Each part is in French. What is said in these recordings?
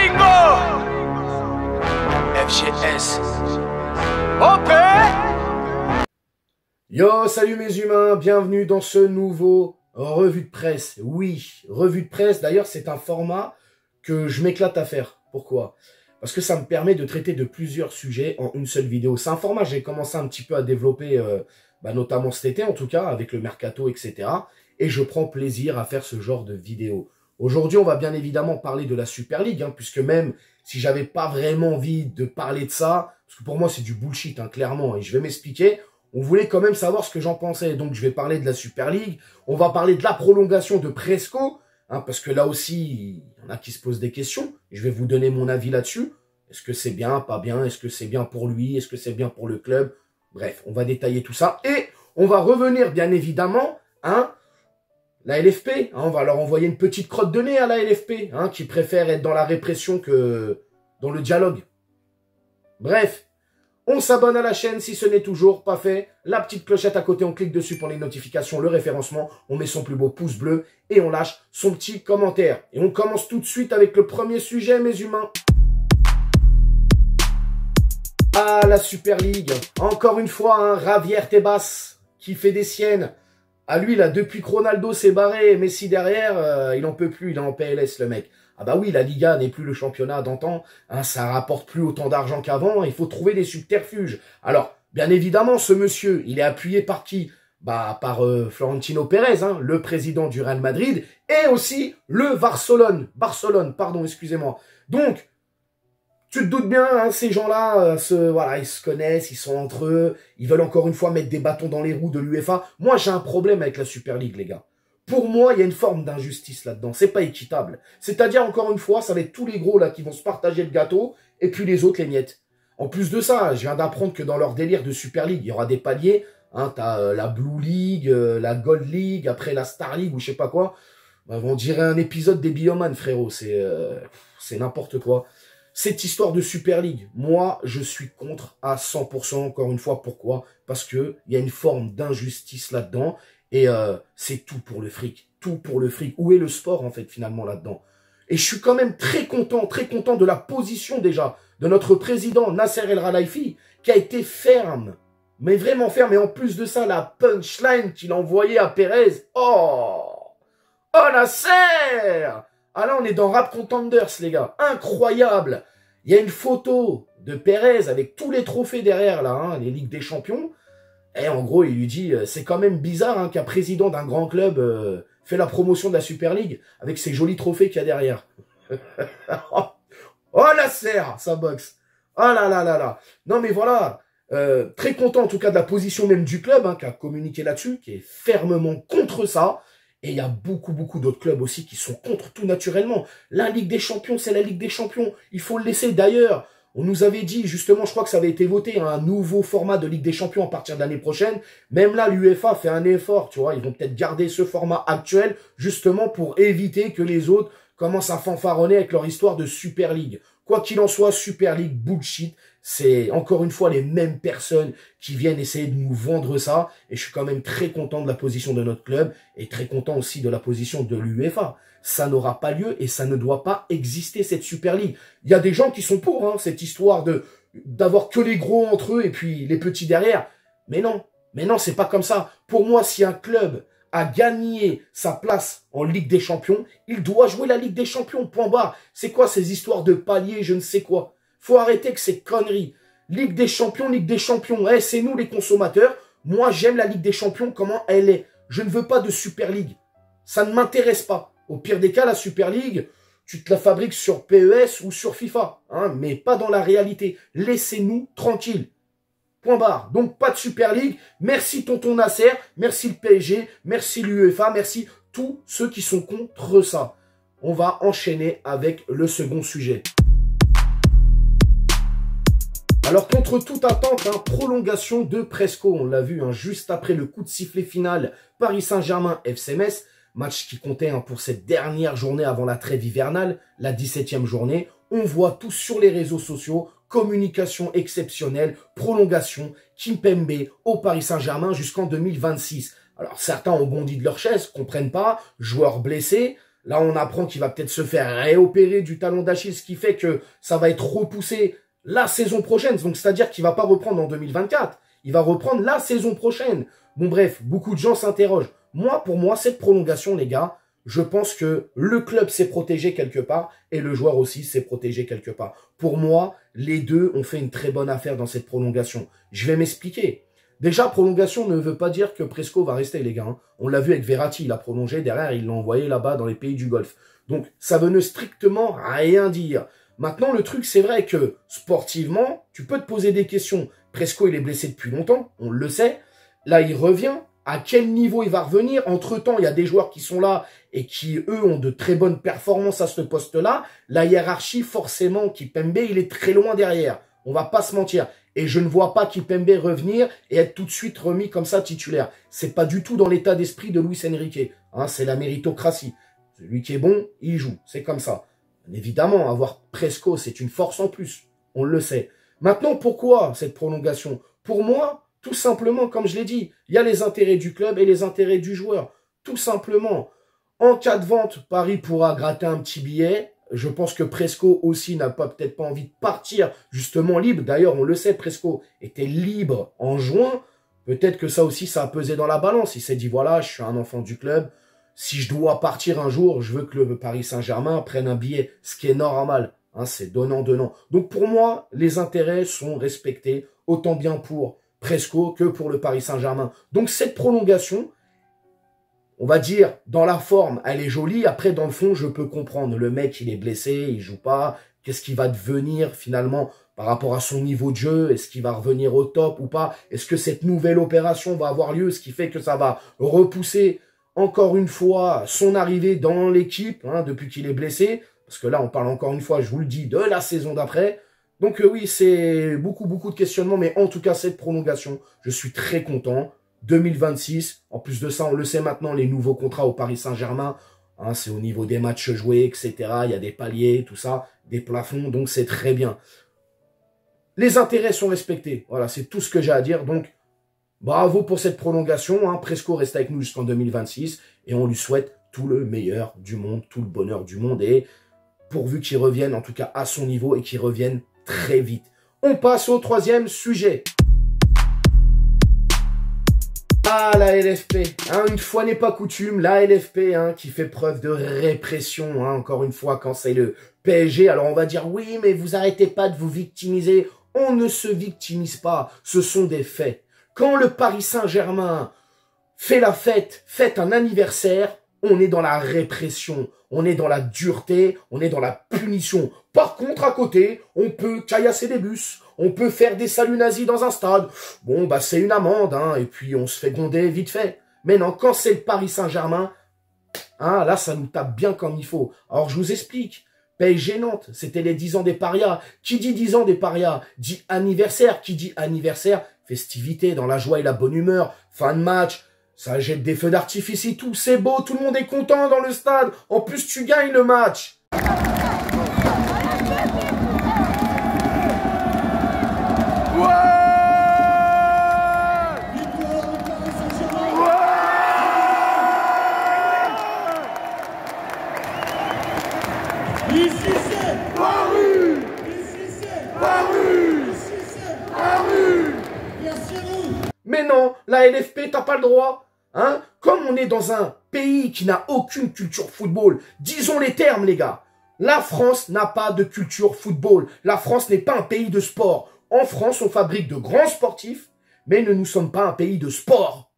Bingo! FGS. OP! Yo, salut mes humains, bienvenue dans ce nouveau revue de presse. Oui, revue de presse, d'ailleurs c'est un format que je m'éclate à faire. Pourquoi? Parce que ça me permet de traiter de plusieurs sujets en une seule vidéo. C'est un format que j'ai commencé un petit peu à développer, notamment cet été en tout cas, avec le mercato, etc. Et je prends plaisir à faire ce genre de vidéo. Aujourd'hui, on va bien évidemment parler de la Super League, puisque même si j'avais pas vraiment envie de parler de ça, parce que pour moi c'est du bullshit, clairement, et je vais m'expliquer, on voulait quand même savoir ce que j'en pensais. Donc je vais parler de la Super League, on va parler de la prolongation de Presco, parce que là aussi, il y en a qui se posent des questions, et je vais vous donner mon avis là-dessus. Est-ce que c'est bien, pas bien? Est-ce que c'est bien pour lui? Est-ce que c'est bien pour le club? Bref, on va détailler tout ça, et on va revenir bien évidemment, la LFP, on va leur envoyer une petite crotte de nez à la LFP, qui préfère être dans la répression que dans le dialogue. Bref, on s'abonne à la chaîne si ce n'est toujours pas fait. La petite clochette à côté, on clique dessus pour les notifications, le référencement. On met son plus beau pouce bleu et on lâche son petit commentaire. Et on commence tout de suite avec le premier sujet, mes humains. Ah, la Super League. Encore une fois, Javier Tebas qui fait des siennes. Ah lui, là, depuis que Ronaldo s'est barré, Messi derrière, il en peut plus, il est en PLS, le mec. Ah bah oui, la Liga n'est plus le championnat d'antan, ça rapporte plus autant d'argent qu'avant, il faut trouver des subterfuges. Alors, bien évidemment, ce monsieur, il est appuyé par qui? Par Florentino Pérez, le président du Real Madrid, et aussi le Barcelone, pardon, excusez-moi. Donc, tu te doutes bien, ces gens-là, ils se connaissent, ils sont entre eux, ils veulent encore une fois mettre des bâtons dans les roues de l'UEFA. Moi, j'ai un problème avec la Super League, les gars. Pour moi, il y a une forme d'injustice là-dedans. C'est pas équitable. C'est-à-dire, encore une fois, ça va être tous les gros là qui vont se partager le gâteau, et puis les autres les miettes. En plus de ça, je viens d'apprendre que dans leur délire de Super League, il y aura des paliers. T'as la Blue League, la Gold League, après la Star League ou je sais pas quoi. On dirait un épisode des Bioman, frérot. C'est n'importe quoi. Cette histoire de Super League, moi, je suis contre à 100%, encore une fois. Pourquoi? Parce que il y a une forme d'injustice là-dedans. Et c'est tout pour le fric. Tout pour le fric. Où est le sport, en fait, finalement, là-dedans? Et je suis quand même très content de la position, déjà, de notre président, Nasser El Khelaifi, qui a été ferme. Mais vraiment ferme. Et en plus de ça, la punchline qu'il a envoyée à Pérez. Oh Nasser! Ah là, on est dans Rap Contenders, les gars. Incroyable! Il y a une photo de Pérez avec tous les trophées derrière, là, les Ligues des Champions. Et en gros, il lui dit, c'est quand même bizarre qu'un président d'un grand club fait la promotion de la Super League avec ces jolis trophées qu'il y a derrière. Oh, Nasser, ça boxe. Oh là là là là. Non, mais voilà. Très content, en tout cas, de la position même du club, qui a communiqué là-dessus, qui est fermement contre ça. Et il y a beaucoup d'autres clubs aussi qui sont contre tout naturellement. La Ligue des Champions, c'est la Ligue des Champions. Il faut le laisser. D'ailleurs, on nous avait dit, justement, je crois que ça avait été voté, un nouveau format de Ligue des Champions à partir de l'année prochaine. Même là, l'UEFA fait un effort, tu vois. Ils vont peut-être garder ce format actuel, justement, pour éviter que les autres commencent à fanfaronner avec leur histoire de Super League. Quoi qu'il en soit, Super League, bullshit. C'est encore une fois les mêmes personnes qui viennent essayer de nous vendre ça. Et je suis quand même très content de la position de notre club et très content aussi de la position de l'UEFA. Ça n'aura pas lieu et ça ne doit pas exister, cette Super League. Il y a des gens qui sont pour cette histoire d'avoir que les gros entre eux et puis les petits derrière. Mais non, c'est pas comme ça. Pour moi, si un club a gagné sa place en Ligue des Champions, il doit jouer la Ligue des Champions, point barre. C'est quoi ces histoires de paliers, je ne sais quoi? Faut arrêter que ces conneries. Ligue des Champions, c'est nous les consommateurs. Moi, j'aime la Ligue des Champions, comment elle est. Je ne veux pas de Super League. Ça ne m'intéresse pas. Au pire des cas, la Super League, tu te la fabriques sur PES ou sur FIFA, mais pas dans la réalité. Laissez-nous tranquilles. Point barre. Donc, pas de Super League. Merci tonton Nasser, merci le PSG, merci l'UEFA, merci tous ceux qui sont contre ça. On va enchaîner avec le second sujet. Alors, contre toute attente, prolongation de Presco. On l'a vu, juste après le coup de sifflet final Paris Saint-Germain FC Metz. Match qui comptait pour cette dernière journée avant la trêve hivernale, la 17e journée. On voit tous sur les réseaux sociaux, communication exceptionnelle, prolongation, Kimpembe au Paris Saint-Germain jusqu'en 2026. Alors certains ont bondi de leur chaise, comprennent pas, joueur blessé. Là, on apprend qu'il va peut-être se faire réopérer du talon d'Achille, ce qui fait que ça va être repoussé la saison prochaine. Donc, c'est-à-dire qu'il va pas reprendre en 2024. Il va reprendre la saison prochaine. Bon, bref, beaucoup de gens s'interrogent. Moi, pour moi, cette prolongation, les gars, je pense que le club s'est protégé quelque part et le joueur aussi s'est protégé quelque part. Pour moi, les deux ont fait une très bonne affaire dans cette prolongation. Je vais m'expliquer. Déjà, prolongation ne veut pas dire que Presco va rester, les gars. Hein. On l'a vu avec Verratti, il a prolongé, derrière, il l'a envoyé là-bas dans les pays du Golfe. Donc, ça veut ne strictement rien dire. Maintenant, le truc, c'est vrai que sportivement, tu peux te poser des questions. Presco, il est blessé depuis longtemps, on le sait. Là, il revient. À quel niveau il va revenir? Entre-temps, il y a des joueurs qui sont là et qui, eux, ont de très bonnes performances à ce poste-là. La hiérarchie, forcément, Kimpembe, il est très loin derrière. On va pas se mentir. Et je ne vois pas Kimpembe revenir et être tout de suite remis comme ça titulaire. C'est pas du tout dans l'état d'esprit de Luis Enrique. Hein, c'est la méritocratie. Celui qui est bon, il joue. C'est comme ça. Évidemment, avoir Presco, c'est une force en plus. On le sait. Maintenant, pourquoi cette prolongation? Pour moi, tout simplement, comme je l'ai dit, il y a les intérêts du club et les intérêts du joueur. Tout simplement. En cas de vente, Paris pourra gratter un petit billet. Je pense que Presco aussi n'a peut-être pas envie de partir justement libre. D'ailleurs, on le sait, Presco était libre en juin. Peut-être que ça aussi, ça a pesé dans la balance. Il s'est dit, voilà, je suis un enfant du club. Si je dois partir un jour, je veux que le Paris Saint-Germain prenne un billet, ce qui est normal. Hein, c'est donnant-donnant. Donc pour moi, les intérêts sont respectés, autant bien pour Presco que pour le Paris Saint-Germain. Donc cette prolongation, on va dire, dans la forme, elle est jolie. Après, dans le fond, je peux comprendre. Le mec, il est blessé, il joue pas. Qu'est-ce qu'il va devenir finalement par rapport à son niveau de jeu? Est-ce qu'il va revenir au top ou pas? Est-ce que cette nouvelle opération va avoir lieu? Ce qui fait que ça va repousser encore une fois son arrivée dans l'équipe hein, depuis qu'il est blessé. Parce que là, on parle encore une fois, je vous le dis, de la saison d'après. Donc oui, c'est beaucoup de questionnements. Mais en tout cas, cette prolongation, je suis très content. 2026, en plus de ça, on le sait maintenant, les nouveaux contrats au Paris Saint-Germain, hein, c'est au niveau des matchs joués, etc. Il y a des paliers, tout ça, des plafonds, donc c'est très bien. Les intérêts sont respectés, voilà, c'est tout ce que j'ai à dire. Donc, bravo pour cette prolongation, hein. Presco reste avec nous jusqu'en 2026, et on lui souhaite tout le meilleur du monde, tout le bonheur du monde, et pourvu qu'il revienne, en tout cas à son niveau, et qu'il revienne très vite. On passe au troisième sujet. Ah, la LFP, hein, une fois n'est pas coutume, la LFP hein, qui fait preuve de répression, hein, encore une fois, quand c'est le PSG. Alors on va dire, oui, mais vous arrêtez pas de vous victimiser. On ne se victimise pas, ce sont des faits. Quand le Paris Saint-Germain fait la fête, fête un anniversaire, on est dans la répression, on est dans la dureté, on est dans la punition. Par contre, à côté, on peut caillasser des bus, on peut faire des saluts nazis dans un stade. Bon, bah c'est une amende, hein, et puis on se fait gronder vite fait. Mais non, quand c'est le Paris Saint-Germain, hein, là, ça nous tape bien comme il faut. Alors, je vous explique. PSG Nantes, c'était les 10 ans des parias. Qui dit 10 ans des parias dit anniversaire. Qui dit anniversaire, festivité, dans la joie et la bonne humeur, fin de match. Ça jette des feux d'artifice et tout, c'est beau, tout le monde est content dans le stade. En plus, tu gagnes le match. Ici c'est Paris. Ici c'est Paris. Ici c'est Paris. Bien sûr. Mais non, la LFP, t'as pas le droit. Hein? Comme on est dans un pays qui n'a aucune culture football, disons les termes les gars, la France n'a pas de culture football, la France n'est pas un pays de sport. En France, on fabrique de grands sportifs, mais nous ne sommes pas un pays de sport,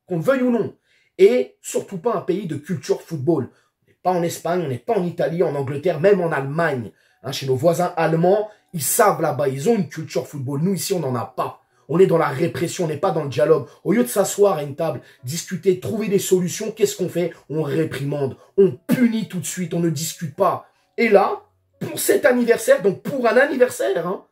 qu'on le veuille ou non, et surtout pas un pays de culture football. On n'est pas en Espagne, on n'est pas en Italie, en Angleterre, même en Allemagne. Hein, chez nos voisins allemands, ils savent là-bas, ils ont une culture football, nous ici on n'en a pas. On est dans la répression, on n'est pas dans le dialogue. Au lieu de s'asseoir à une table, discuter, trouver des solutions, qu'est-ce qu'on fait? On réprimande, on punit tout de suite, on ne discute pas. Et là, pour cet anniversaire, donc pour un anniversaire, hein,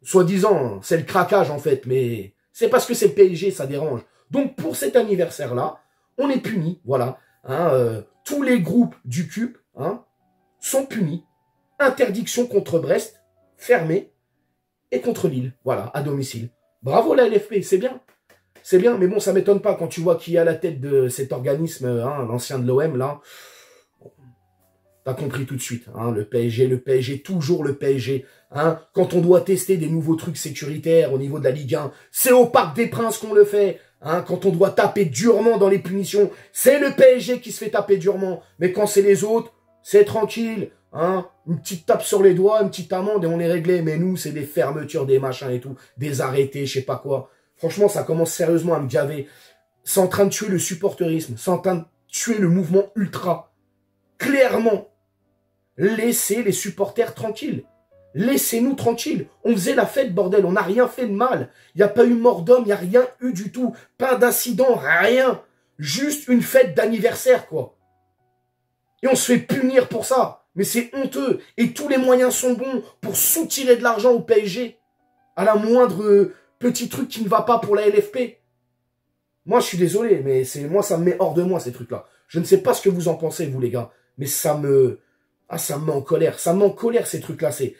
soi-disant, c'est le craquage en fait, mais c'est parce que c'est le PSG, ça dérange. Donc pour cet anniversaire-là, on est puni, voilà. Hein, tous les groupes du CUP hein, sont punis. Interdiction contre Brest, fermée. Et contre Lille, voilà, à domicile. Bravo la LFP, c'est bien. C'est bien, mais bon, ça m'étonne pas quand tu vois qui est à la tête de cet organisme, hein, l'ancien de l'OM, là. T'as compris tout de suite, hein, le PSG, toujours le PSG. Hein, quand on doit tester des nouveaux trucs sécuritaires au niveau de la Ligue 1, c'est au Parc des Princes qu'on le fait. Hein, quand on doit taper durement dans les punitions, c'est le PSG qui se fait taper durement. Mais quand c'est les autres, c'est tranquille. Hein, une petite tape sur les doigts, une petite amende et on est réglé. Mais nous, c'est des fermetures, des machins et tout, des arrêtés, je sais pas quoi. Franchement, ça commence sérieusement à me gaver. C'est en train de tuer le supporterisme, c'est en train de tuer le mouvement ultra. Clairement, laissez les supporters tranquilles. Laissez-nous tranquilles. On faisait la fête, bordel. On n'a rien fait de mal. Il n'y a pas eu mort d'homme, il n'y a rien eu du tout. Pas d'incident, rien. Juste une fête d'anniversaire, quoi. Et on se fait punir pour ça. Mais c'est honteux. Et tous les moyens sont bons pour soutirer de l'argent au PSG. À la moindre petit truc qui ne va pas pour la LFP. Moi, je suis désolé, mais moi, ça me met hors de moi, ces trucs-là. Je ne sais pas ce que vous en pensez, vous, les gars. Mais ça me met en colère. Ça me met en colère, ces trucs-là. C'est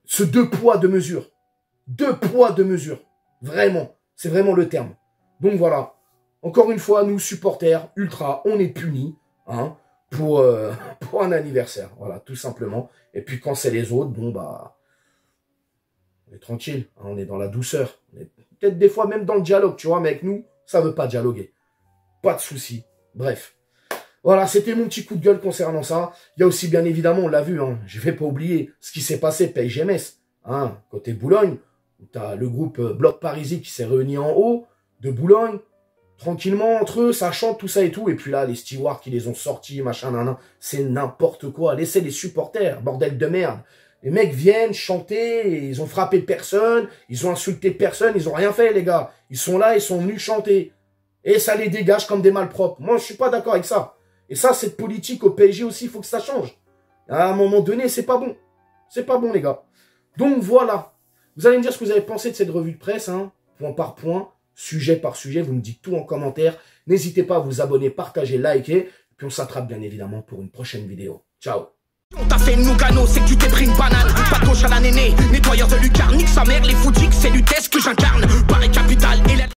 ce 2 poids, 2 mesures. 2 poids, 2 mesures. Vraiment. C'est vraiment le terme. Donc voilà. Encore une fois, nous, supporters, ultra, on est punis, hein, pour un anniversaire. Voilà, tout simplement. Et puis quand c'est les autres, bon, bah, on est tranquille. Hein, on est dans la douceur. On est peut-être des fois même dans le dialogue, tu vois, mais avec nous, ça veut pas dialoguer. Pas de souci. Bref. Voilà, c'était mon petit coup de gueule concernant ça. Il y a aussi, bien évidemment, on l'a vu, hein, je vais pas oublier ce qui s'est passé PSG-Metz, hein, côté Boulogne, où tu as le groupe Bloc Parisis qui s'est réuni en haut de Boulogne, tranquillement entre eux, ça chante, tout ça et tout, et puis là, les stewards qui les ont sortis, machin, nan, nan, c'est n'importe quoi. Laissez les supporters, bordel de merde. Les mecs viennent chanter, et ils ont frappé personne, ils ont insulté personne, ils ont rien fait, les gars. Ils sont là, ils sont venus chanter. Et ça les dégage comme des malpropres. Moi, je suis pas d'accord avec ça. Et ça, cette politique au PSG aussi, il faut que ça change. À un moment donné, c'est pas bon. C'est pas bon, les gars. Donc, voilà. Vous allez me dire ce que vous avez pensé de cette revue de presse, hein, point par point, sujet par sujet. Vous me dites tout en commentaire. N'hésitez pas à vous abonner, partager, liker. Puis on s'attrape, bien évidemment, pour une prochaine vidéo. Ciao. On t'a fait une Lugano, c'est que tu t'es pris une banane. Pas de gauche à la néné, nettoyeur de lucarne, nique sa mère, les foutiques, c'est l'UTES que j'incarne. Paris Capital et la...